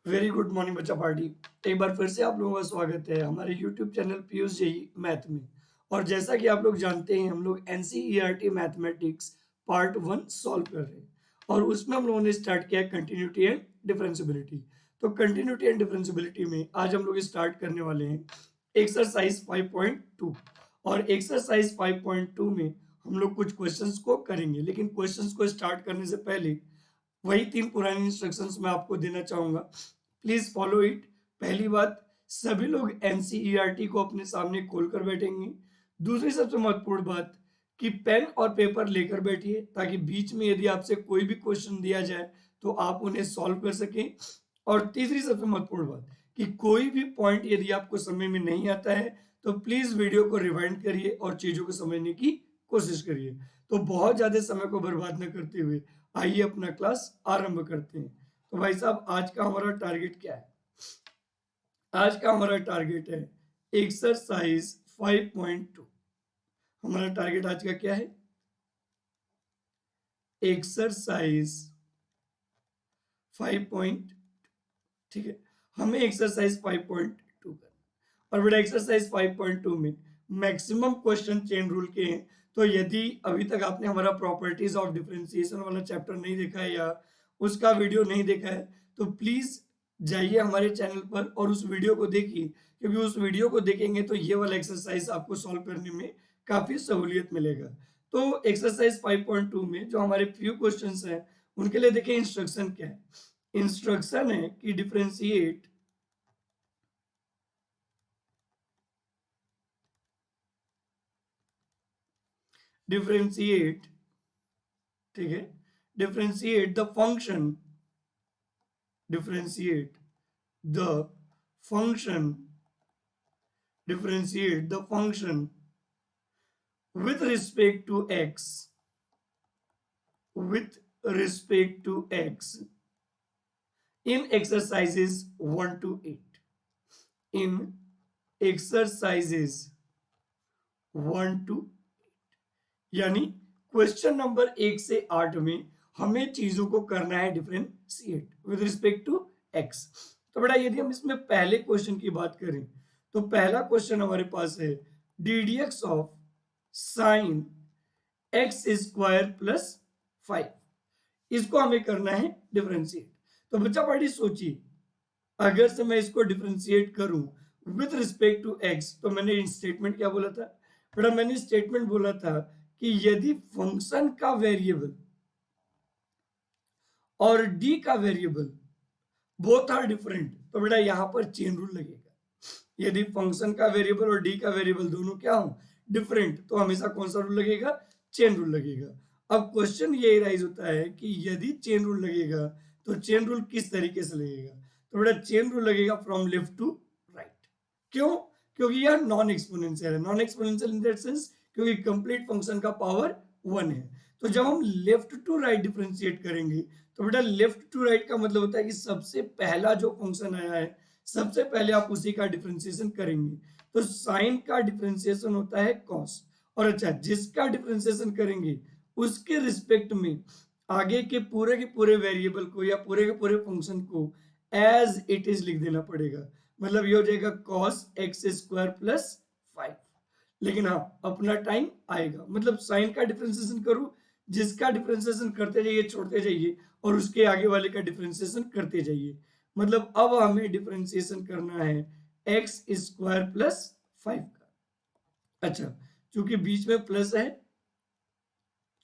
Very good morning बच्चा party. एक बार फिर से आप लोगों का स्वागत है हमारे YouTube channel Piyush JEE math में। और जैसा कि आप लोग जानते हैं हम लोग एनसीईआरटी मैथमेटिक्स पार्ट 1 सॉल्व कर रहे हैं और उसमें हम लोगों ने स्टार्ट किया है कंटिन्यूटी एंड डिफरेंशियबिलिटी। तो कंटिन्यूटी एंड डिफरेंशियबिलिटी में आज हम लोग स्टार्ट करने वाले हैं एक्सरसाइज 5.2। और एक्सरसाइज 5.2 में हम लोग कुछ क्वेश्चंस को करेंगे, लेकिन क्वेश्चंस को स्टार्ट करने से पहले वही 3 पुरानी इंस्ट्रक्शंस मैं आपको देना चाहूंगा, प्लीज फॉलो इट। पहली बात, सभी लोग एनसीईआरटी को अपने सामने खोलकर बैठेंगे। दूसरी सबसे महत्वपूर्ण बात कि पेन और पेपर लेकर बैठिए ताकि बीच में यदि आपसे कोई भी क्वेश्चन दिया जाए तो आप उन्हें सॉल्व कर सकें। और तीसरी सबसे महत्वपूर्ण बात कि कोई भी पॉइंट यदि आपको समझ में नहीं आता है तो प्लीज वीडियो को रिवाइंड करिए और चीजों को समझने की कोशिश करिए। तो बहुत ज्यादा समय को बर्बाद न करते हुए आइए अपना क्लास आरंभ करते हैं। तो भाई साहब, आज का हमारा टारगेट क्या है? आज का हमारा टारगेट है एक्सरसाइज 5.2। हमारा टारगेट आज का क्या है? एक्सरसाइज 5. ठीक है, हमें एक्सरसाइज 5.2 करना। और बेटा एक्सरसाइज 5.2 में मैक्सिमम क्वेश्चन चेन रूल के हैं। तो यदि अभी तक आपने हमारा प्रॉपर्टीज ऑफ डिफरेंशिएशन वाला चैप्टर नहीं देखा है या उसका वीडियो नहीं देखा है तो प्लीज जाइए हमारे चैनल पर और उस वीडियो को देखिए, क्योंकि उस वीडियो को देखेंगे तो ये वाला एक्सरसाइज आपको सॉल्व करने में काफी सहूलियत मिलेगा। तो एक्सरसाइज 5.2 में जो हमारे फ्यू क्वेश्चंस हैं उनके लिए देखिए इंस्ट्रक्शन क्या है। इंस्ट्रक्शन है कि डिफरेंशिएट डिफरेंशिएट ठीक है, differentiate the function differentiate the function differentiate the function with respect to x with respect to x in exercises 1 to 8 in exercises 1 to 8। यानी क्वेश्चन नंबर 1 से 8 में हमें चीजों को करना है differentiate with respect to X. तो बेटा यदि हम इसमें पहले क्वेश्चन की बात करें तो पहला क्वेश्चन हमारे पास है ddx of sine x square plus 5। इसको हमें करना है डिफरेंशिएट। तो बच्चा पार्टी सोचिए, अगर से मैं इसको डिफरेंशिएट करूं विद रिस्पेक्ट टू एक्स तो मैंने स्टेटमेंट क्या बोला था? बेटा मैंने स्टेटमेंट बोला था कि यदि फंक्शन का वेरिएबल और डी का वेरिएबल बोथ आर डिफरेंट तो बेटा यहां पर चेन रूल लगेगा। यदि फंक्शन का वेरिएबल और डी का वेरिएबल दोनों क्या हो, डिफरेंट, तो हमेशा कौन सा रूल लगेगा? चेन रूल लगेगा। अब क्वेश्चन ये राइज होता है कि यदि चेन रूल लगेगा तो चेन रूल किस तरीके से लगेगा? तो बेटा चेन रूल लगेगा फ्रॉम लेफ्ट टू राइट। क्यों? क्योंकि यह नॉन एक्सपोनेंशियल है। Non exponential in that sense क्योंकि कंप्लीट फंक्शन का पावर 1 है। तो जब हम लेफ्ट टू राइट डिफरेंशिएट करेंगे तो बेटा लेफ्ट टू राइट का मतलब होता है कि सबसे पहला जो फंक्शन आया है सबसे पहले आप उसी का डिफरेंशिएशन करेंगे। तो साइन का डिफरेंशिएशन होता है कॉस। और अच्छा, जिसका डिफरेंशिएशन करेंगे उसके रिस्पेक्ट में आगे के पूरे वेरिएबल को या पूरे के पूरे फंक्शन को एज इट इज लिख देना पड़ेगा। मतलब ये हो जाएगा कॉस एक्स स्क्वायर प्लस 5। लेकिन हाँ, अपना टाइम आएगा। मतलब साइन का डिफरेंशिएशन करूं, जिसका डिफरेंशिएशन करते जाइए छोड़ते जाइए और उसके आगे वाले का डिफरेंशिएशन करते जाइए। मतलब अब हमें डिफरेंशिएशन करना है एक्स स्क्वायर प्लस 5 का। अच्छा, चूंकि बीच में प्लस है,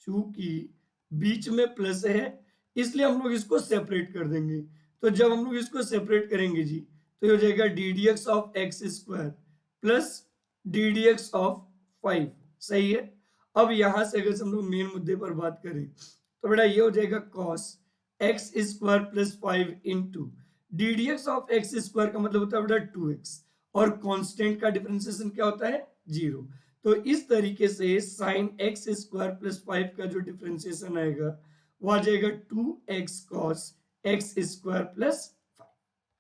चूंकि बीच में प्लस है इसलिए हम लोग इसको सेपरेट कर देंगे। तो जब हम लोग इसको सेपरेट करेंगे जी तो ये हो जाएगा ddx of x square plus ddx of 5। सही है। अब यहां से अगर हम लोग मेन मुद्दे पर बात करें तो बेटा ये हो जाएगा cos x square plus 5 into ddx of x square का मतलब होता है बेटा 2x और कांस्टेंट का डिफरेंशिएशन क्या होता है? 0। तो इस तरीके से साइन एक्स स्क्वायर प्लस 5 का जो डिफरेंशिएशन आएगा वो आ जाएगा 2x cos x square plus 5।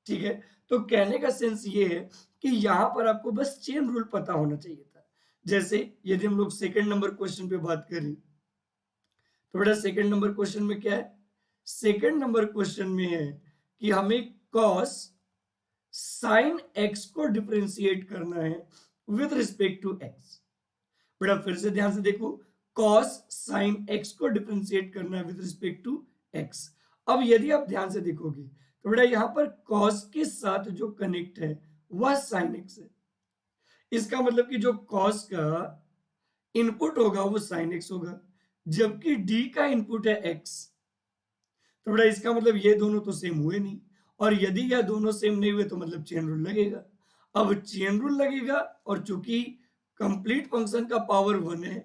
ठीक है। तो कहने का सेंस ये है कि यहां पर आपको बस चेन रूल पता होना चाहिए था। जैसे यदि हम लोग सेकंड नंबर क्वेश्चन पे बात करें तो बेटा सेकंड नंबर क्वेश्चन में क्या है? सेकंड नंबर क्वेश्चन में है कि हमें कॉस साइन एक्स को डिफरेंशिएट करना है विद रिस्पेक्ट टू एक्स। बेटा फिर से ध्यान से देखो, कॉस साइन एक्स को डिफरेंशिएट करना है विद रिस्पेक्ट टू एक्स। अब यदि आप ध्यान से देखोगे तो बेटा यहां पर कॉस के साथ जो कनेक्ट है वह साइन एक्स है। इसका मतलब कि जो कॉस का इनपुट होगा वो साइन एक्स होगा, जबकि डी का इनपुट है एक्स। तो बेटा इसका मतलब ये दोनों तो सेम हुए नहीं, और यदि यह दोनों सेम नहीं हुए तो मतलब चेन रूल लगेगा। अब चेन रूल लगेगा, और चूंकि कंप्लीट फंक्शन का पावर 1 है,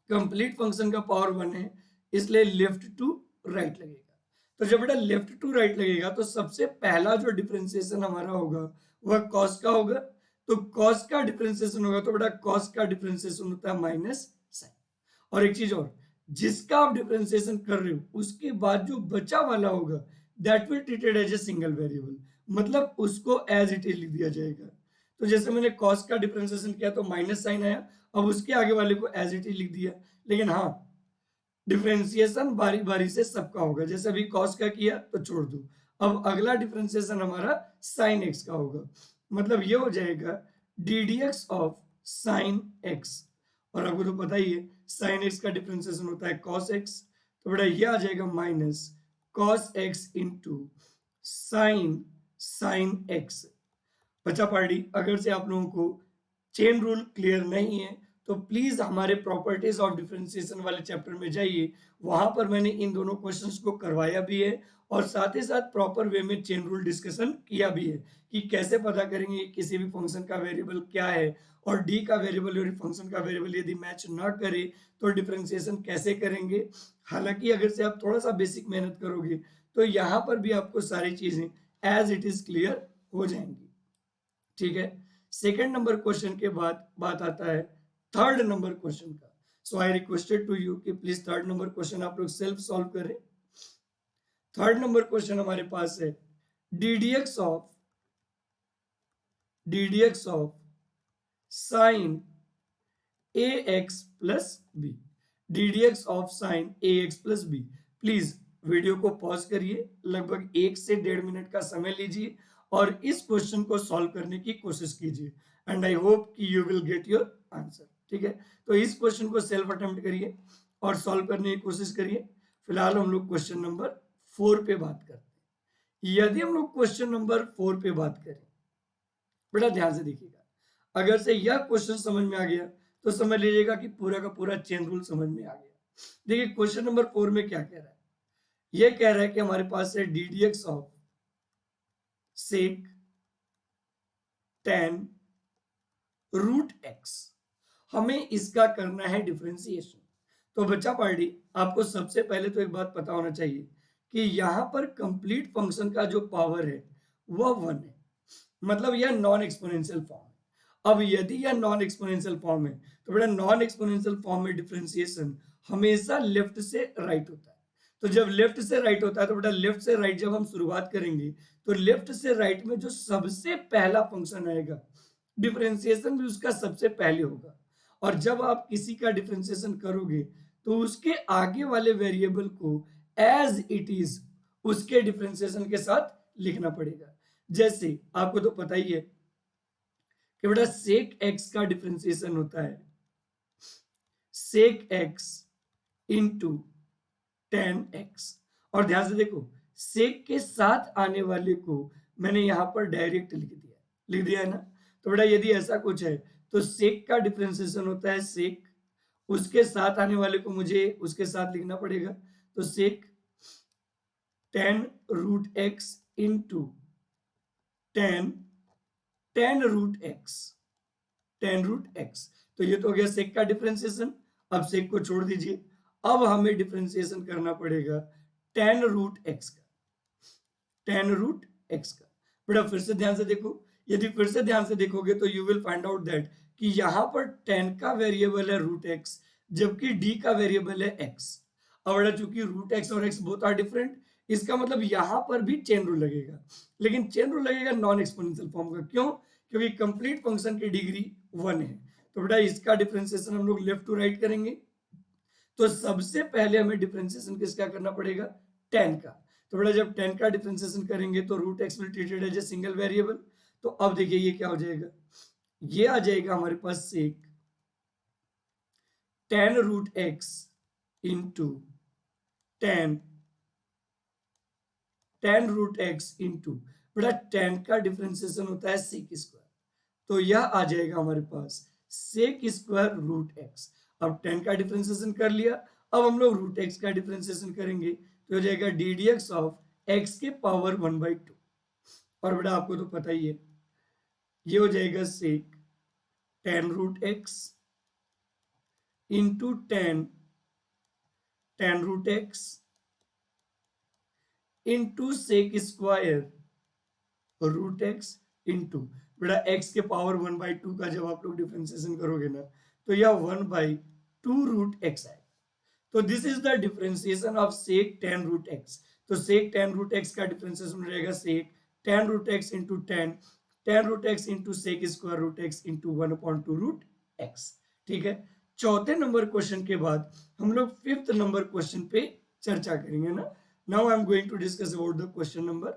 कंप्लीट फंक्शन का पावर 1 है, इसलिए लेफ्ट टू राइट लगेगा। तो जब बेटा लेफ्ट टू राइट लगेगा तो सबसे पहला जो डिफरेंशिएशन हमारा होगा वह कॉस का होगा। तो कॉस का डिफरेंशिएशन होगा तो बेटा कॉस का डिफरेंशिएशन होता है माइनस साइन। और एक चीज और, जिसका आप डिफरेंशिएशन कर रहे हो उसके बाद जो बचा वाला होगा that will treated as a single variable, मतलब उसको एज इट इज लिख दिया जाएगा। तो जैसे मैंने कॉस का डिफरेंशिएशन किया तो माइनस साइन आया, अब उसके आगे वाले को एज इट इज लिख दिया। लेकिन हाँ, डिफरेंशिएशन बारी बारी से सबका होगा। जैसे अभी कॉस का किया तो छोड़ दो, अब अगला डिफरेंशिएशन हमारा साइन एक्स का होगा, मतलब ये हो जाएगा D D x of sine x. और आपको तो पता ही है साइन एक्स का डिफरेंशिएशन होता है कॉस एक्स, तो बेटा ये आ जाएगा minus cos x into sign sine x. बच्चा पार्टी, अगर से आप लोगों को चेन रूल क्लियर नहीं है तो प्लीज हमारे प्रॉपर्टीज ऑफ डिफरेंशिएशन वाले चैप्टर में जाइए, वहां पर मैंने इन दोनों क्वेश्चंस को करवाया भी है और साथ ही साथ प्रॉपर वे में चेन रूल डिस्कशन किया भी है कि कैसे पता करेंगे किसी भी फंक्शन का वेरिएबल क्या है, और डी का वेरिएबल और फंक्शन का वेरिएबल यदि मैच ना करे तो डिफरेंशिएशन कैसे करेंगे। हालांकि अगर से आप थोड़ा सा बेसिक मेहनत करोगे तो यहाँ पर भी आपको सारी चीजें एज इट इज क्लियर हो जाएंगी। ठीक है, सेकेंड नंबर क्वेश्चन के बाद बात आता है थर्ड नंबर क्वेश्चन का। सो आई रिक्वेस्टेड टू यू कि प्लीज थर्ड नंबर क्वेश्चन आप लोग सेल्फ सॉल्व करें। थर्ड नंबर क्वेश्चन हमारे पास है ddx of sign ax plus b, ddx of sign ax plus b। Please video को पॉज करिए, लगभग 1 से 1.5 मिनट का समय लीजिए और इस क्वेश्चन को सॉल्व करने की कोशिश कीजिए, एंड आई होप कि you will get your answer. ठीक है, तो इस क्वेश्चन को सेल्फ अटेम्प्ट करिए और सॉल्व करने की कोशिश करिए। फिलहाल हम लोग क्वेश्चन नंबर 4 पे बात करते हैं। यदि हम लोग क्वेश्चन नंबर 4 पे बात करें, बेटा ध्यान से देखिएगा, अगर से यह क्वेश्चन समझ में आ गया तो समझ लीजिएगा कि पूरा का पूरा चेन रूल समझ में आ गया। देखिए क्वेश्चन नंबर 4 में क्या कह रहा है, यह कह रहा है कि हमारे पास है ddx of sec tan root x, हमें इसका करना है डिफरेंशिएशन। तो बच्चा पार्टी, आपको सबसे पहले तो एक बात पता होना चाहिए कि यहां पर कंप्लीट फंक्शन का जो पावर है वह 1 है, मतलब यह नॉन एक्सपोनेंशियल फॉर्म है। अब यदि यह नॉन एक्सपोनेंशियल फॉर्म है तो बेटा नॉन एक्सपोनेंशियल फॉर्म में डिफरेंशिएशन हमेशा लेफ्ट से राइट होता है। तो जब लेफ्ट से राइट होता है तो बेटा लेफ्ट से राइट जब हम शुरुआत करेंगे तो लेफ्ट से राइट में जो सबसे पहला फंक्शन आएगा डिफरेंशिएशन भी उसका सबसे पहले होगा, और जब आप किसी का डिफरेंशिएशन करोगे तो उसके आगे वाले वेरिएबल को एज इट इज उसके डिफरेंशिएशन के साथ लिखना पड़ेगा। जैसे आपको तो पता ही है कि बेटा सेक एक्स का डिफरेंशिएशन होता है sec X into tan X. और ध्यान से देखो, सेक के साथ आने वाले को मैंने यहां पर डायरेक्ट लिख दिया है ना। तो बेटा यदि ऐसा कुछ है तो सेक का डिफरेंशिएशन होता है सेक, उसके साथ आने वाले को मुझे उसके साथ लिखना पड़ेगा, तो sec ten root x into ten root x. तो ये तो हो गया सेक का डिफरेंशिएशन। अब सेक को छोड़ दीजिए, अब हमें डिफरेंशिएशन करना पड़ेगा टेन रूट एक्स का। बेटा फिर से ध्यान से देखो, यदि फिर से ध्यान से देखोगे तो you will find out that कि यहां पर टेन का वेरिएबल है रूट एक्स, जबकि डी का वेरिएबल है एक्स। अब बेटा चूंकि रूट एक्स और एक्स बोथ आर डिफरेंट, इसका मतलब यहां पर भी चेन रूल लगेगा, लेकिन चेन रूल लगेगा नॉन एक्सपोनेंशियल फॉर्म का। क्यों? क्योंकि कंप्लीट फंक्शन की डिग्री 1 है। तो बेटा इसका डिफरेंशिएशन हम लोग लेफ्ट टू राइट करेंगे, तो सबसे पहले हमें डिफरेंशिएशन किसका करना पड़ेगा, टेन का। तो बेटा जब 10 का डिफरेंशिएशन करेंगे तो root X will treated as a single variable. तो अब देखिए ये क्या हो जाएगा, ये आ जाएगा हमारे पास sec 10 root x into 10 root x into बेटा 10 का डिफरेंशिएशन होता है सेक स्क्वायर, तो यह आ जाएगा हमारे पास सेक स्क्वायर रूट एक्स। अब 10 का डिफरेंशिएशन कर लिया, अब हम लोग रूट एक्स का डिफरेंशिएशन करेंगे तो हो जाएगा D D x of x के पावर 1/2। और बेटा आपको तो पता ही है ये हो जाएगा sec 10 root x into 10 root x into sec square root x into बेटा एक्स के पावर 1/2 का जब आप लोग डिफरेंशिएशन करोगे ना तो यह 1/2 रूट एक्स आएगा। तो this is the differentiation of sec 10 root x. तो सेक 10 रूट एक्स का डिफरेंशिएशन हो जाएगा sec 10 root x into 10 root x into sec square root x into 1/2 root X. ठीक है, चौथे नंबर क्वेश्चन के बाद हम लोग फिफ्थ नंबर क्वेश्चन पे चर्चा करेंगे ना। Now I am going to discuss about the question number.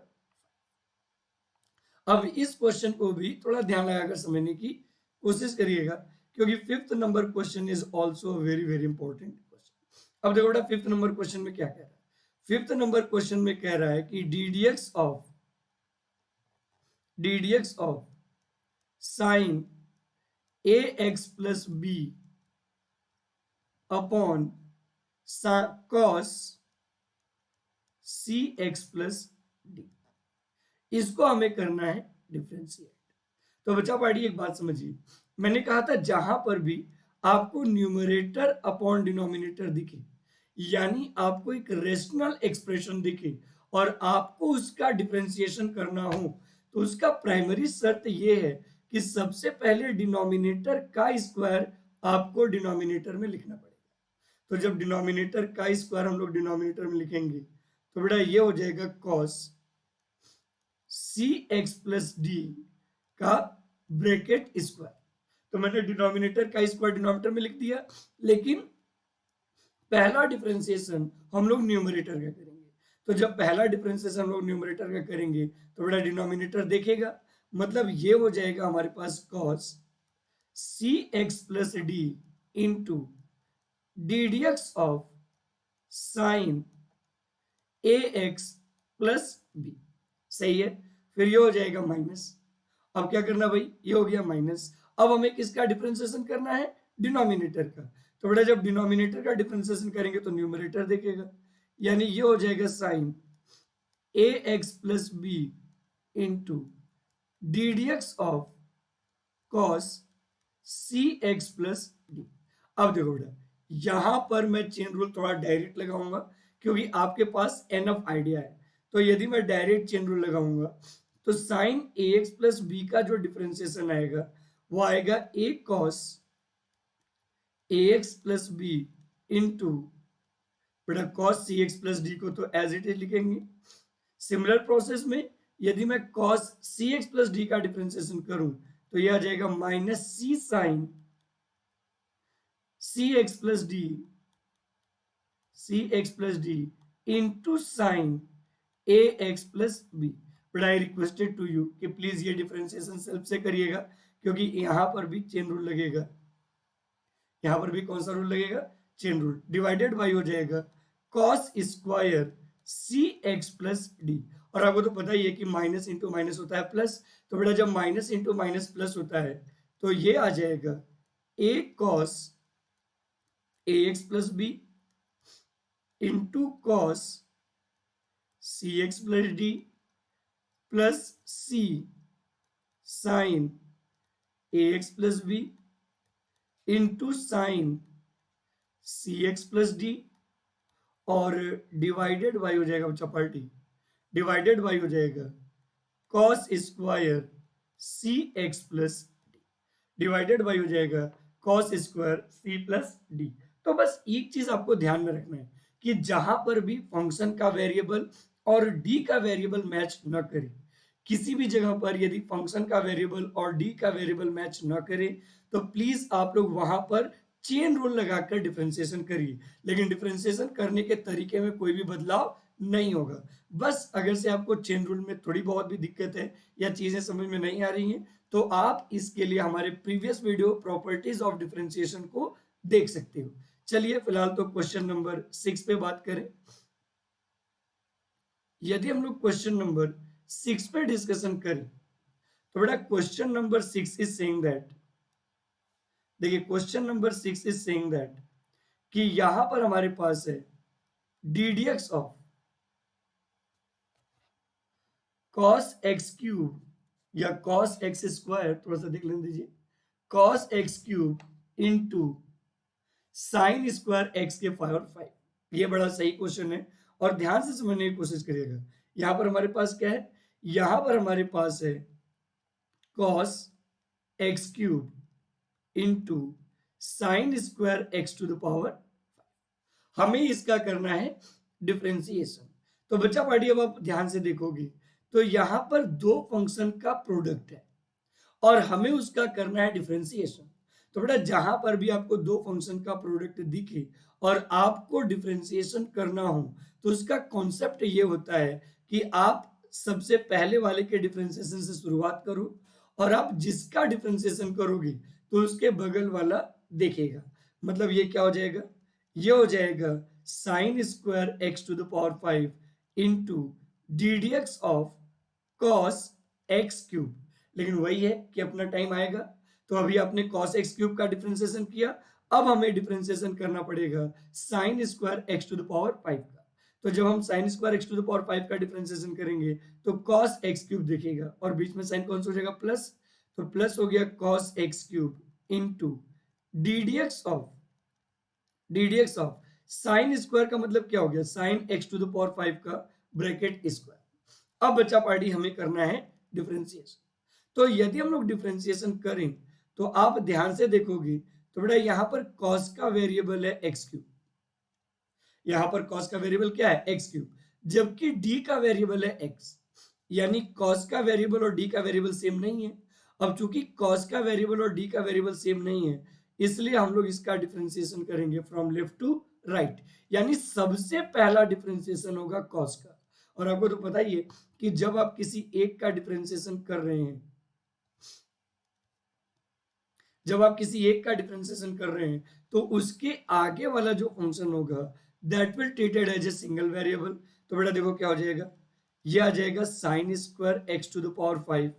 अब इस क्वेश्चन को भी थोड़ा ध्यान लगाकर समझने की कोशिश करिएगा क्योंकि fifth number question is also very very important question. अब देखो बेटा फिफ्थ नंबर क्वेश्चन में क्या कह रहा है, फिफ्थ नंबर क्वेश्चन में कह रहा है कि D D x of sine A x plus B upon cos C x plus D, इसको हमें करना है डिफरेंशिएट। तो बच्चा पार्टी एक बात समझिए, मैंने कहा था जहां पर भी आपको न्यूमरेटर अपॉन डिनोमिनेटर दिखे यानी आपको एक रेशनल एक्सप्रेशन दिखे और आपको उसका डिफरेंशिएशन करना हो तो उसका प्राइमरी शर्त यह है कि सबसे पहले डिनोमिनेटर का स्क्वायर आपको डिनोमिनेटर में लिखना पड़ेगा। तो जब डिनोमिनेटर का स्क्वायर हम लोग डिनोमिनेटर में लिखेंगे तो बेटा ये हो जाएगा कॉस सी एक्स प्लस डी का ब्रैकेट स्क्वायर। तो मैंने डिनोमिनेटर का स्क्वायर डिनोमिनेटर में लिख दिया, लेकिन पहला डिफरेंशिएशन हम लोग न्यूमरेटर का करेंगे। तो जब पहला डिफरेंशिएशन हम लोग न्यूमरेटर का करेंगे तो बेटा डिनोमिनेटर देखेगा, मतलब ये हो जाएगा हमारे पास cos C x plus D into D D x of sine A x plus b. सही है, फिर ये हो जाएगा माइनस। अब क्या करना भाई, ये हो गया माइनस। अब हमें किसका डिफरेंशिएशन करना है, डिनोमिनेटर का। तो बेटा जब डिनोमिनेटर का डिफरेंशिएशन करेंगे तो न्यूमरेटर देखेगा, यानी ये हो जाएगा sine A x plus B into D D x of cos C x plus D. अब देखो बेटा यहां पर मैं चेन रूल थोड़ा डायरेक्ट लगाऊंगा क्योंकि आपके पास एनफ आइडिया है। तो यदि मैं डायरेक्ट चेन रूल लगाऊंगा तो साइन ए एक्स प्लस बी का जो डिफरेंशिएशन आएगा वो आएगा A cos A x plus B into बेटा कॉस सी एक्स प्लस डी को तो एज इट इज लिखेंगे। सिमिलर प्रोसेस में यदि मैं कॉस सी एक्स प्लस डी का डिफरेंशिएशन करूं तो यह आ जाएगा minus C sine C x plus D into sine A x plus B. But I requested to you कि प्लीज ये डिफरेंशिएशन सेल्फ से करिएगा क्योंकि यहां पर भी चेन रूल लगेगा। यहां पर भी कौन सा रूल लगेगा, चेन रूल। डिवाइडेड बाई हो जाएगा cos square c x plus d. और आपको तो पता ही है कि माइनस इंटू माइनस होता है प्लस। तो बेटा जब माइनस इंटू माइनस प्लस होता है तो ये आ जाएगा a cos A x plus B into cos C x plus d plus c sine A x plus B into sine C x plus d और डिवाइडेड बाई हो जाएगा बच्चा पार्टी, डिवाइडेड बाई हो जाएगा cos square c x plus d, divided by हो जाएगा cos square c plus d. तो बस एक चीज आपको ध्यान में रखना है कि जहां पर भी फंक्शन का वेरिएबल और डी का वेरिएबल मैच न करे, किसी भी जगह पर यदि फंक्शन का वेरिएबल और डी का वेरिएबल मैच न करे तो प्लीज आप लोग वहां पर चेन रूल लगाकर डिफरेंशिएशन करिए। लेकिन डिफरेंशिएशन करने के तरीके में कोई भी बदलाव नहीं होगा। बस अगर से आपको चेन रूल में थोड़ी बहुत भी दिक्कत है या चीजें समझ में नहीं आ रही हैं तो आप इसके लिए हमारे previous video properties of differentiation को देख सकते हो। चलिए फिलहाल तो क्वेश्चन नंबर 6 पे बात करें। यदि हम लोग क्वेश्चन नंबर 6 पे डिस्कशन करें तो बेटा question number 6 is saying that, देखिए question number 6 is saying that कि यहां पर हमारे पास है ddx of cos x cube या cos x स्क्वायर, थोड़ा सा देख लेने दीजिए, cos x cube into sine square x के पावर 5। ये बड़ा सही क्वेश्चन है और ध्यान से समझने की कोशिश करिएगा। यहां पर हमारे पास क्या है, यहां पर हमारे पास है cos x cube into sine square x to the power 5। हमें इसका करना है डिफरेंशिएशन। तो बच्चा पार्टी अब आप ध्यान से देखोगे तो यहां पर दो फंक्शन का प्रोडक्ट है और हमें उसका करना है डिफरेंशिएशन। तो बेटा जहां पर भी आपको दो फंक्शन का प्रोडक्ट दिखे और आपको डिफरेंशिएशन करना हो तो उसका कॉन्सेप्ट ये होता है कि आप सबसे पहले वाले के डिफरेंशिएशन से शुरुआत करो और आप जिसका डिफरेंशिएशन करोगे तो उसके बगल वाला देखेगा। मतलब ये क्या हो जाएगा, ये हो जाएगा sine square X to the power 5 into D D x of cos X cube. लेकिन वही है कि अपना टाइम आएगा। तो अभी आपने cos x क्यूब का डिफरेंशिएशन किया, अब हमें डिफरेंशिएशन करना पड़ेगा sin square x to the power 5 का। तो जब हम sin square x to the power 5 का डिफरेंशिएशन करेंगे तो cos x क्यूब दिखेगा और बीच में साइन कौन सा हो जाएगा, प्लस। तो प्लस हो गया cos x cube into ddx of sine square का मतलब क्या हो गया, sin x to the power 5 का ब्रैकेट स्क्वायर। अब बच्चा पार्टी हमें करना है डिफरेंशिएशन। तो यदि हम लोग डिफरेंशिएशन करें तो आप ध्यान से देखोगे तो बेटा यहां पर cos का वेरिएबल है x क्यूब, यहां पर cos का वेरिएबल क्या है x क्यूब, जबकि d का वेरिएबल है x। यानी cos का वेरिएबल और d का वेरिएबल सेम नहीं है। अब चूंकि cos का वेरिएबल और d का वेरिएबल सेम नहीं है इसलिए हम लोग इसका डिफरेंशिएशन करेंगे फ्रॉम लेफ्ट टू राइट। यानी सबसे पहला डिफरेंशिएशन होगा cos का। और आपको तो पता ही है कि जब आप किसी एक का डिफरेंशिएशन कर रहे हैं, जब आप किसी एक का डिफरेंशिएशन कर रहे हैं तो उसके आगे वाला जो फंक्शन होगा that will treated as a single variable. तो बेटा देखो क्या हो जाएगा, ये आ जाएगा sine square X to the power 5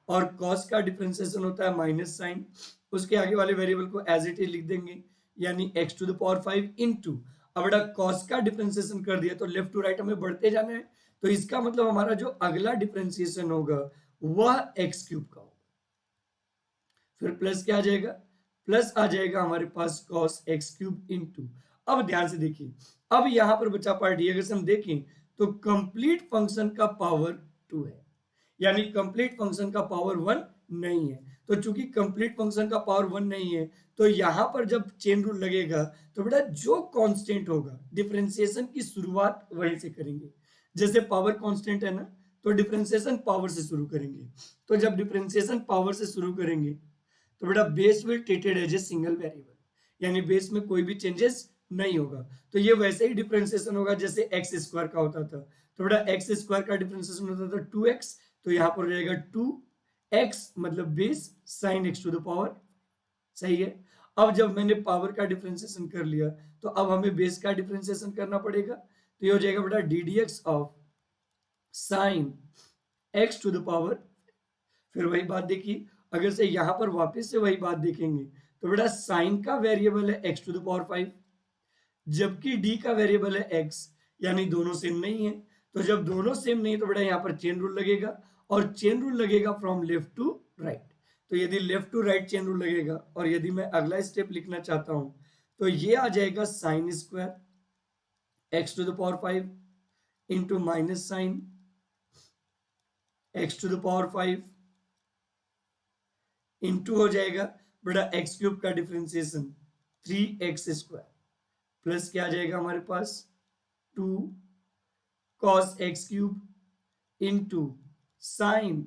और cos का डिफरेंशिएशन होता है माइनस साइन, उसके आगे वाले वेरिएबल को एज इट इज लिख देंगे यानी x to the power 5 into, अब बेटा cos का डिफरेंशिएशन कर दिया तो लेफ्ट टू राइट हमें बढ़ते जाना है। तो इसका मतलब हमारा जो अगला डिफरेंशिएशन होगा वह x क्यूब का होगा। फिर प्लस क्या आ जाएगा, प्लस आ जाएगा हमारे पास cos x क्यूब इंटू, अब ध्यान से देखिए, अब यहां पर बचा पार्ट ये, अगर हम देखें तो कंप्लीट फंक्शन का पावर 2 है यानी कंप्लीट फंक्शन का पावर 1 नहीं है। तो चूंकि कंप्लीट फंक्शन का पावर 1 नहीं है तो यहां पर जब चेन रूल लगेगा तो बेटा जो कांस्टेंट होगा डिफरेंशिएशन की शुरुआत वहीं से करेंगे। जैसे पावर कांस्टेंट है ना, तो डिफरेंशिएशन पावर से शुरू करेंगे। तो जब डिफरेंशिएशन पावर से शुरू करेंगे तो बेटा base will treated as a single variable यानी बेस में कोई भी चेंजेस नहीं होगा। तो ये वैसे ही डिफरेंशिएशन होगा जैसे एक्स स्क्वायर का होता था। तो बेटा एक्स स्क्वायर का डिफरेंशिएशन होता था 2x, तो यहां पर रहेगा 2x मतलब base sine x to the power, सही है। अब जब मैंने पावर का डिफरेंशिएशन कर लिया तो अब हमें बेस का डिफरेंशिएशन करना पड़ेगा। तो ये हो जाएगा बेटा ddx of sine x to the power. फिर वही बात देखिए, अगर से यहां पर वापस से वही बात देखेंगे तो बेटा साइन का वेरिएबल है x टू द पावर 5 जबकि d का वेरिएबल है x, यानी दोनों सेम नहीं है। तो जब दोनों सेम नहीं तो बेटा यहाँ पर चेन रूल लगेगा और चेन रूल लगेगा फ्रॉम लेफ्ट टू राइट। तो यदि left to right chain rule लगेगा और यदि मैं अगला स्टेप लिखना चाहता हूं तो ये आ जाएगा sine square X to the power 5 into minus sine X to the power 5 into हो जाएगा बेटा एक्स क्यूब का डिफरेंशिएशन 3x स्क्वायर प्लस क्या आ जाएगा हमारे पास 2 cos x cube into sine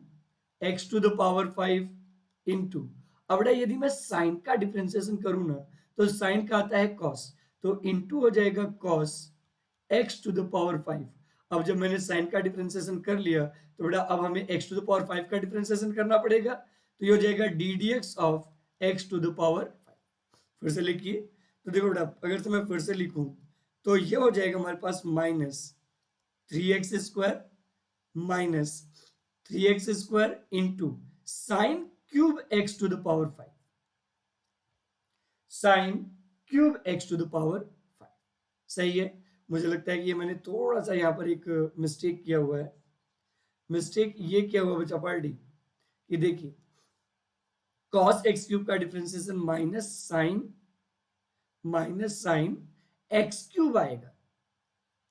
x to the power 5 into, अब बेटा यदि मैं साइन का डिफरेंशिएशन करूं ना तो साइन का आता है cos, तो इंटू हो जाएगा cos x to the power 5। अब जब मैंने साइन का डिफरेंशिएशन कर लिया तो बेटा अब हमें x टू द पावर 5 का डिफरेंशिएशन करना पड़ेगा, तो ये हो जाएगा D D x of x to the power 5। फिर से लिखिए, तो देखो बेटा अगर से मैं फिर से लिखूं तो ये हो जाएगा हमारे पास minus 3x² minus 3x² into sine cube x to the power 5, sine cube x to the power 5। सही है। मुझे लगता है कि ये मैंने थोड़ा सा यहाँ पर एक मिस्टेक किया हुआ है। मिस्टेक ये किया हुआ बच्चा पार्टी कि देखिए cos x क्यूब का differentiation minus sine x cube आएगा,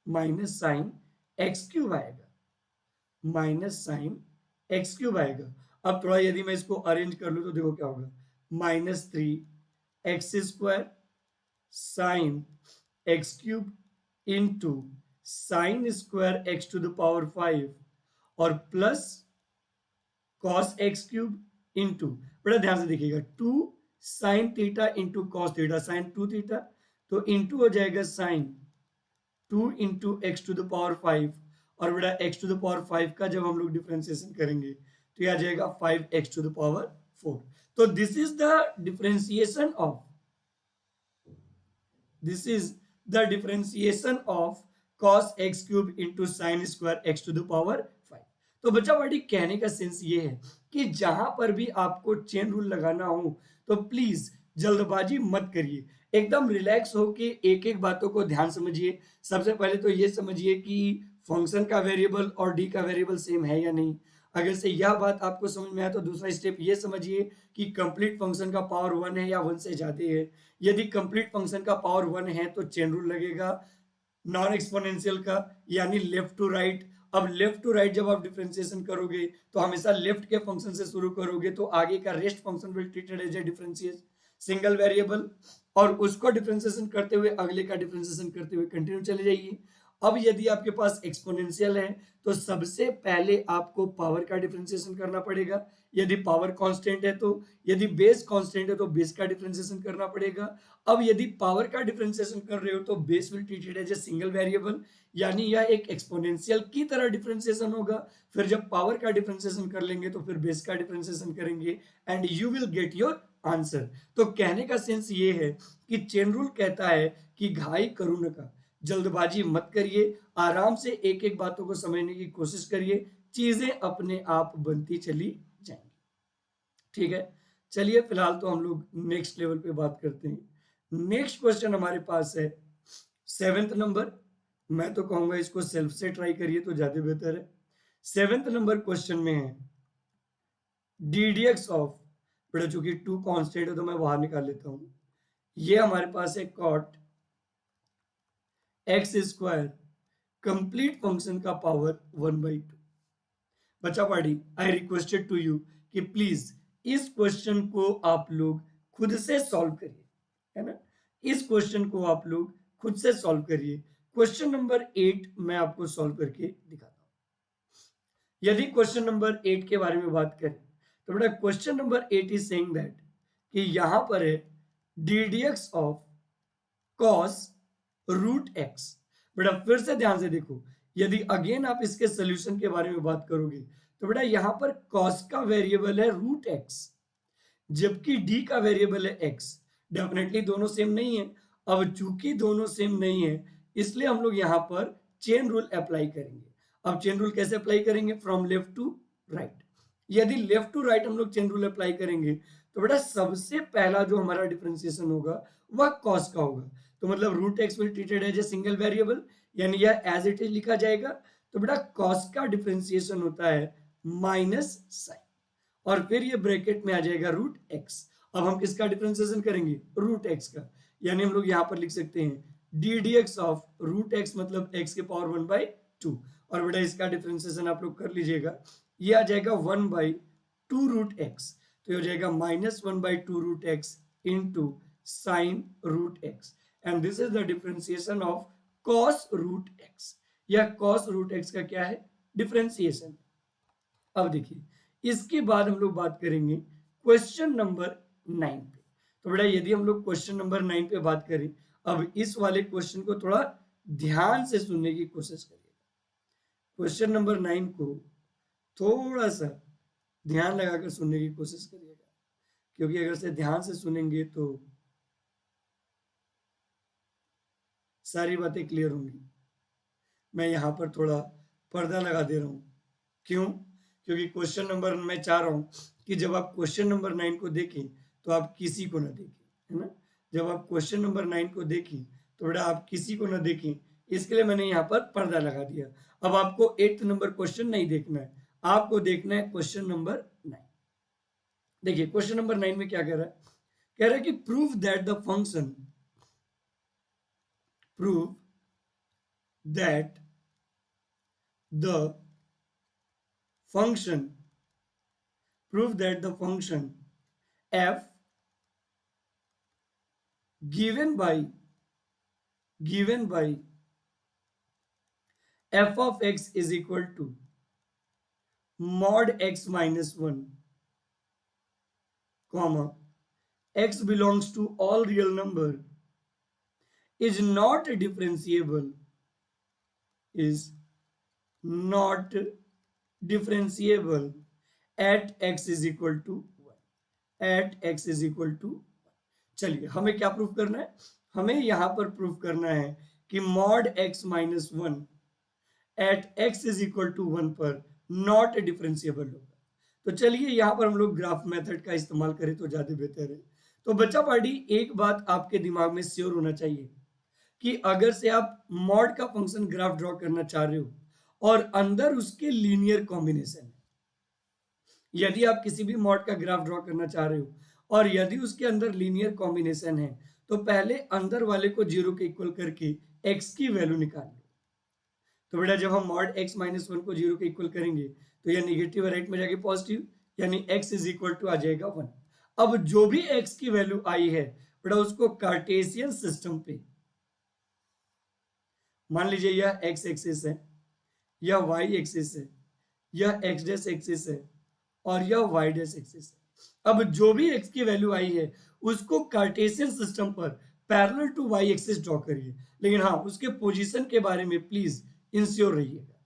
माइनस साइन x क्यूब आएगा, माइनस साइन x क्यूब आएगा। अब थोड़ा यदि मैं इसको अरेंज कर लूं तो देखो क्या होगा, -3x² sine x cube into sine square x to the power 5 और plus cos x cube into, बड़ा ध्यान से देखिएगा, 2 sine theta into cos theta, sine 2 theta, तो इंटू हो जाएगा sine 2 into X to the power 5 और बेटा x टू द पावर 5 का जब हम लोग डिफरेंशिएशन करेंगे तो ये आ जाएगा 5x टू द पावर 4। तो this is the differentiation of, this is the differentiation of cos x cube into sine square x to the power 5। तो बच्चा बड़ी कहने का सेंस ये है कि जहां पर भी आपको चेन रूल लगाना हो तो प्लीज जल्दबाजी मत करिए, एकदम रिलैक्स होके एक एक बातों को ध्यान समझिए। सबसे पहले तो ये समझिए कि फंक्शन का वेरिएबल और डी का वेरिएबल सेम है या नहीं। अगर से यह बात आपको समझ में आए तो दूसरा स्टेप ये समझिए कि कंप्लीट फंक्शन का पावर 1 है या 1 से ज्यादा है। यदि कंप्लीट फंक्शन का पावर 1 है तो चेन रूल लगेगा नॉन एक्सपोनेंशियल का, यानी लेफ्ट टू राइट। अब लेफ्ट टू राइट जब आप डिफरेंशिएशन करोगे तो हमेशा लेफ्ट के फंक्शन से शुरू करोगे, तो आगे का rest function will treated as a differentiation single variable, और उसको डिफरेंशिएशन करते हुए अगले का डिफरेंशिएशन करते हुए कंटिन्यू चले जाइए। अब यदि आपके पास एक्सपोनेंशियल है तो सबसे पहले आपको पावर का डिफरेंशिएशन करना पड़ेगा, यदि पावर कांस्टेंट है तो, यदि बेस कांस्टेंट है तो बेस का डिफरेंशिएशन करना पड़ेगा। अब यदि पावर का डिफरेंशिएशन कर रहे हो तो base will treated as a single variable, यानी यह एक एक्सपोनेंशियल की तरह डिफरेंशिएशन होगा। फिर जब पावर का डिफरेंशिएशन कर लेंगे तो फिर बेस का डिफरेंशिएशन करेंगे and you will get your answer. तो कहने का सेंस ये है कि चेन रूल कहता है कि घाई करो न, जल्दबाजी मत करिए, आराम से एक एक बातों को समझने की कोशिश करिए, चीजें अपने आप बनती चली जाएंगी। ठीक है, चलिए फिलहाल तो हम लोग नेक्स्ट लेवल पे बात करते हैं। नेक्स्ट क्वेश्चन हमारे पास है 7th नंबर। मैं तो कहूंगा इसको सेल्फ से ट्राई करिए तो ज्यादा बेहतर है। 7th नंबर क्वेश्चन में है डी डी एक्स ऑफ, बड़ा चूंकि 2 कांस्टेंट है तो मैं बाहर निकाल लेता हूं। ये हमारे पास है cot X square complete function का पावर 1/2। बच्चा party I requested to you कि प्लीज इस क्वेश्चन को आप लोग खुद से सॉल्व करिए, है ना। इस क्वेश्चन को आप लोग खुद से सॉल्व करिए। क्वेश्चन नंबर 8 मैं आपको सॉल्व करके दिखाता हूं। यदि क्वेश्चन नंबर 8 के बारे में बात करें तो बेटा question number 8 is saying that कि यहां पर है D D x of cos root X. बेटा फिर से ध्यान से देखो, यदि अगेन आप इसके सोल्यूशन के बारे में बात करोगे तो बेटा यहां पर कॉस का वेरिएबल है रूट एक्स जबकि डी का वेरिएबल है एक्स। डेफिनेटली दोनों सेम नहीं है। अब चूंकि दोनों सेम नहीं है इसलिए हम लोग यहां पर चेन रूल अप्लाई करेंगे। अब चेन रूल कैसे अप्लाई करेंगे, फ्रॉम लेफ्ट टू राइट। यदि लेफ्ट टू राइट हम लोग चेन रूल अप्लाई करेंगे तो बेटा सबसे पहला जो हमारा डिफरेंशिएशन होगा वह कॉस का होगा। तो मतलब root X will treated as a single variable, यानी यह एज इट इज लिखा जाएगा। तो बेटा कॉस का डिफरेंशिएशन होता है माइनस साइन और फिर ये ब्रैकेट में आ जाएगा रूट एक्स। अब हम किसका डिफरेंशिएशन करेंगे, रूट एक्स का, यानी हम लोग यहां पर लिख सकते हैं D D x of root X मतलब एक्स के पावर 1/2। और बेटा इसका डिफरेंशिएशन आप लोग कर लीजिएगा, ये आ जाएगा 1/2 रूट एक्स, तो ये हो जाएगा -1/2 root x into sine root X and this is the differentiation of cos root X. यह cos रूट एक्स का क्या है, डिफरेंशिएशन। अब देखिए इसके बाद हम लोग बात करेंगे क्वेश्चन नंबर 9 पे। तो बेटा यदि हम लोग क्वेश्चन नंबर 9 पे बात करें, अब इस वाले क्वेश्चन को थोड़ा ध्यान से सुनने की कोशिश करिएगा। क्वेश्चन नंबर 9 को थोड़ा सा ध्यान लगाकर सुनने की कोशिश करिएगा, क्योंकि अगर से ध्यान से सुनेंगे तो सारी बातें क्लियर होंगी। मैं यहाँ पर थोड़ा पर्दा लगा दे रहा हूँ। क्यों? क्योंकि क्वेश्चन नंबर मैं चाह रहा हूँ कि जब आप क्वेश्चन नंबर 9 को देखें तो आप किसी को ना देखें, है ना। जब आप क्वेश्चन नंबर 9 को देखें तो बेटा आप किसी को ना देखें, इसके लिए मैंने यहाँ पर पर्दा लगा दिया। अब आपको 8th नंबर क्वेश्चन नहीं देखना है, आपको देखना है क्वेश्चन नंबर 9। देखिए क्वेश्चन नंबर 9 में क्या कह रहा है? कह रहा है कि prove that the function the function prove that the function f given by f of x is equal to mod x minus 1 comma x belongs to all real number is not differentiable at x is equal to 1। चलिए हमें क्या proof करना है? हमें यहां पर proof करना है कि mod x minus 1 at x is equal to 1 पर नॉट डिफरेंशिएबल होगा। तो चलिए यहां पर हम लोग ग्राफ मेथड का इस्तेमाल करें तो ज्यादा बेहतर है। तो बच्चा पार्टी एक बात आपके दिमाग में श्योर होना चाहिए कि अगर से आप मॉड का फंक्शन ग्राफ ड्रॉ करना चाह रहे हो और अंदर उसके लीनियर कॉम्बिनेशन है, यदि आप किसी भी मॉड का ग्राफ ड्रॉ करना चाह रहे हो और यदि उसके अंदर लीनियर कॉम्बिनेशन है तो पहले अंदर वाले को 0 के इक्वल करके x की वैल्यू निकाल लो। तो बेटा जब हम मॉड x माइनस 1 को 0 के इक्वल करेंगे तो यह निगेटिव राइट में जाके पॉजिटिव, यानी x इज इक्वल टू आ जाएगा 1। अब जो भी x की वैल्यू आई है बेटा उसको कार्टेशियन सिस्टम पे, मान लीजिए यह x एक्सिस है, यह y एक्सिस है, यह x डैश एक्सिस है और यह y डैश एक्सिस है। अब जो भी x की वैल्यू आई है उसको कार्टेशियन सिस्टम पर parallel to y axis draw करिए, लेकिन हाँ उसके पोजीशन के बारे में प्लीज इंश्योर रहिएगा।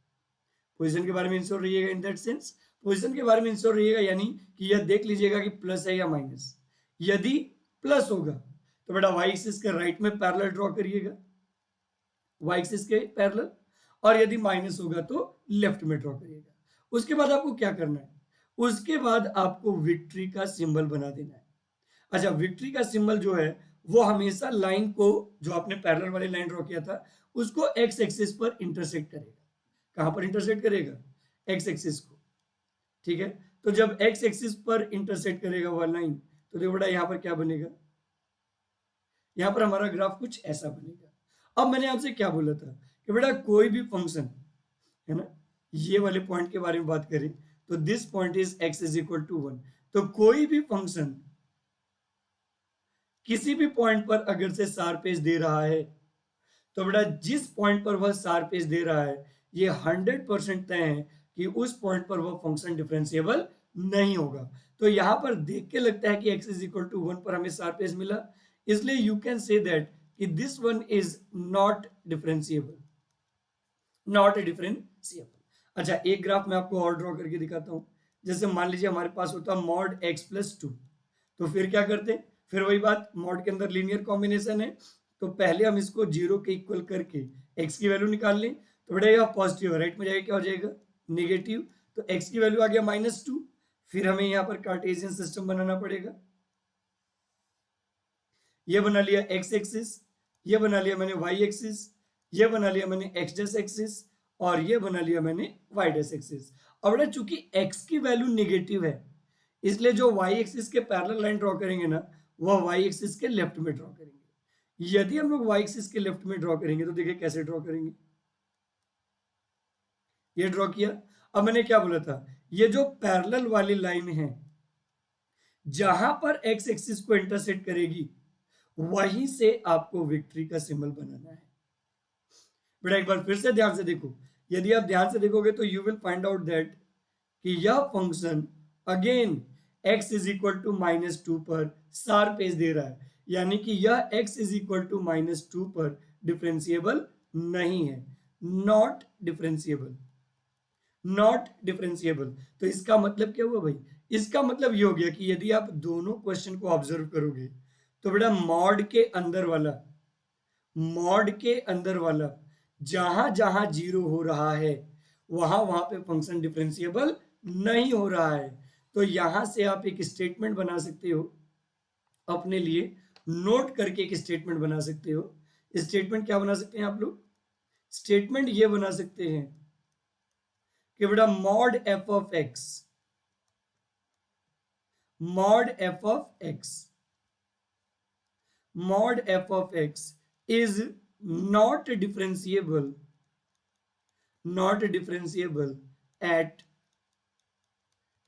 पोजीशन के बारे में इंश्योर रहिएगा इन दैट सेंस, पोजीशन के बारे में इंश्योर रहिएगा यानी कि यह देख लीजिएगा कि प्लस है या माइनस। यदि प्लस होगा तो बेटा y एक्सिस के राइट में पैरेलल ड्रॉ करिएगा, y एक्सिस के पैरेलल, और यदि माइनस होगा तो लेफ्ट में ड्रॉ करिएगा। उसके बाद आपको क्या करना है? उसके बाद आपको विक्ट्री का सिंबल बना देना है। अच्छा, विक्ट्री का सिंबल जो है वो हमेशा लाइन को, जो आपने पैरेलल वाली लाइन ड्रॉ किया था, उसको एक्स एक्सिस पर इंटरसेक्ट करेगा। कहां पर इंटरसेक्ट करेगा? एक्स एक्सिस को। ठीक है, तो जब एक्स एक्सिस पर इंटरसेक्ट करेगा वह लाइन, तो देखो बेटा यहां पर क्या बनेगा? यहां पर हमारा ग्राफ कुछ ऐसा बनेगा। अब मैंने आपसे क्या बोला था कि बेटा कोई भी फंक्शन है ना, ये वाले पॉइंट के बारे में बात करें तो this point is x is equal to 1। तो कोई भी फंक्शन किसी भी पॉइंट पर अगर से शार्प एज दे रहा है तो बेटा जिस पॉइंट पर वह शार्प एज दे रहा है ये 100% तय है कि उस पॉइंट पर वह फंक्शन डिफरेंशिएबल नहीं होगा। तो यहां पर देख के लगता है कि x इज इक्वल टू 1 पर हमें शार्प एज मिला, इसलिए यू कैन से दैट कि this one is not differentiable, not differentiable. अच्छा, एक ग्राफ मैं आपको और ड्रॉ करके दिखाता हूं। जैसे मान लीजिए हमारे पास होता मॉड x प्लस 2, तो फिर क्या करते हैं? फिर वही बात, मॉड के अंदर लीनियर कॉम्बिनेशन है तो पहले हम इसको 0 के इक्वल करके x की वैल्यू निकाल लें। तो बेटा यह पॉजिटिव है, राइट में जाएगा क्या हो जाएगा? नेगेटिव। तो x की वैल्यू आ गया -2। फिर हमें यहाँ पर कार्टेशियन सिस्टम बनाना पड़ेगा। ये बना लिया x एक्सिस, ये बना लिया मैंने y एक्सिस, ये बना लिया मैंने x डैश एक्सिस और ये बना लिया मैंने y डैश एक्सिस। अब बेटा चूंकि x की वैल्यू नेगेटिव है इसलिए जो y एक्सिस के पैरेलल लाइन ड्रॉ करेंगे ना वह y एक्सिस के लेफ्ट में ड्रॉ करेंगे। यदि हम लोग y एक्सिस के लेफ्ट में ड्रॉ करेंगे तो देखिए कैसे ड्रॉ करेंगे। ये ड्रॉ किया। अब मैंने क्या बोला था? ये जो पैरेलल वाली लाइन है जहां पर x एक्सिस को इंटरसेक्ट करेगी वहीं से आपको विक्ट्री का सिंबल बनाना है। बेटा एक बार फिर से ध्यान से देखो, यदि आप ध्यान से देखोगे तो you will find out that कि यह function again x is equal to -2 पर शार्प एज दे रहा है, यानी कि यह x इज इक्वल टू -2 पर डिफरेंशिएबल नहीं है, नॉट डिफरेंशिएबल, नॉट डिफरेंशिएबल। तो इसका मतलब क्या हुआ भाई, इसका मतलब ये हो गया कि यदि आप दोनों क्वेश्चन को ऑब्जर्व करोगे तो बेटा मॉड के अंदर वाला जहां जहां जीरो हो रहा है वहां वहां पे फंक्शन डिफरेंशिएबल नहीं हो रहा है। तो यहां से आप एक स्टेटमेंट बना सकते हो, अपने लिए नोट करके एक स्टेटमेंट बना सकते हो। स्टेटमेंट क्या बना सकते हैं आप लोग, स्टेटमेंट ये बना सकते हैं कि बेटा mod F of x is not differentiable, not differentiable at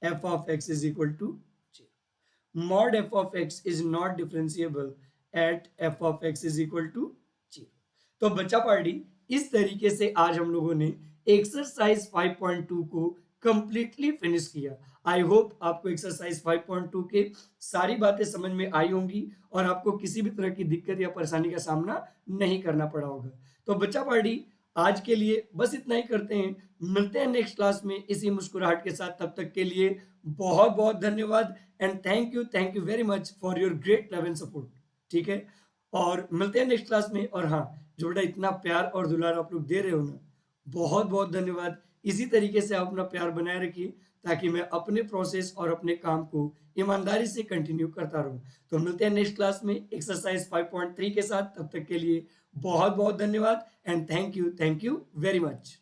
f of x is equal to 0. Mod f of x is not differentiable at f of x is equal to 0. तो बच्चा party, इस तरीके से आज हम लोगों ने exercise 5.2 को कंप्लीटली फिनिश किया। आई होप आपको एक्सरसाइज 5.2 के सारी बातें समझ में आई होंगी और आपको किसी भी तरह की दिक्कत या परेशानी का सामना नहीं करना पड़ा होगा। तो बच्चा पार्टी, आज के लिए बस इतना ही करते हैं, मिलते हैं नेक्स्ट क्लास में इसी मुस्कुराहट के साथ। तब तक के लिए बहुत बहुत धन्यवाद and thank you very much for your great love and support. ठीक है, और मिलते हैं नेक्स्ट क्लास में। और हाँ, जो बेटा इतना प्यार और दुलार आप लोग दे रहे हो ना, बहुत बहुत धन्यवाद। इसी तरीके से आप अपना प्यार बनाए रखिए ताकि मैं अपने प्रोसेस और अपने काम को ईमानदारी से कंटिन्यू करता रहूं। तो मिलते हैं नेक्स्ट क्लास में एक्सरसाइज 5.3 के साथ। तब तक के लिए बहुत बहुत धन्यवाद and thank you very much.